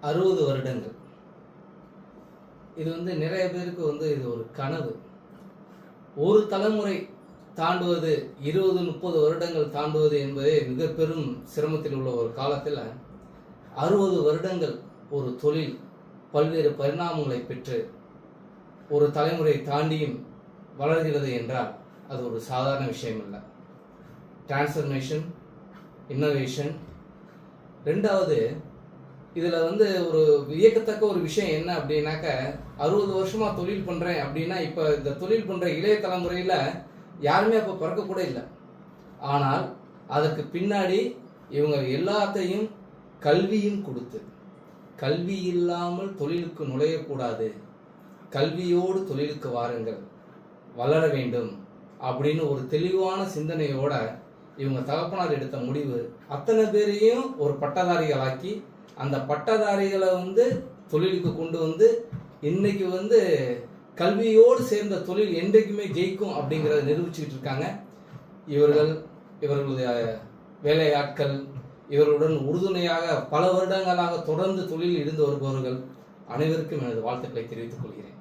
60 வருடங்கள். இது நிறைய பேருக்கு இது ஒரு கனவு. ஒரு தலைமுறை தாண்டுவது 20-30 வருடங்கள் தாண்டுவது என்பதே மிக பெரும் சிரமத்தில் உள்ள ஒரு காலத்தில் 60 வருடங்கள் ஒரு தொழில் பல்வேறு பரிணாமங்களை பெற்று ஒரு தலைமுறை தாண்டியும் வளர்கிறது என்றால் அது ஒரு சாதாரண விஷயம் இல்லை. Transformation, innovation. ரெண்டாவது, இதில் ஒரு வியக்கத்தக்க ஒரு விஷயம் என்ன அப்படின்னாக்க, 60 வருஷமாக தொழில் பண்ணுறேன் அப்படின்னா இப்போ இந்த தொழில் பண்ணுற இளைய தலைமுறையில் யாருமே அப்போ பிறக்கக்கூட இல்லை. ஆனால் அதற்கு பின்னாடி இவங்க எல்லாத்தையும் கல்வியும் கொடுத்து, கல்வி இல்லாமல் தொழிலுக்கு நுழையக்கூடாது, கல்வியோடு தொழிலுக்கு வாருங்கள், வளர வேண்டும் அப்படின்னு ஒரு தெளிவான சிந்தனையோட இவங்க தகப்பனார் எடுத்த முடிவு அத்தனை பேரையும் ஒரு பட்டதாரிகளாக்கி, அந்த பட்டதாரிகளை தொழிலுக்கு கொண்டு இன்னைக்கு கல்வியோடு சேர்ந்த தொழில் என்றைக்குமே ஜெயிக்கும் அப்படிங்கிறத நிரூபிச்சுக்கிட்டு இருக்காங்க. இவர்களுடைய வேலையாட்கள், இவர்களுடன் உறுதுணையாக பல வருடங்களாக தொடர்ந்து தொழில் இருந்து வருபவர்கள் அனைவருக்கும் எனது வாழ்த்துக்களை தெரிவித்துக் கொள்கிறேன்.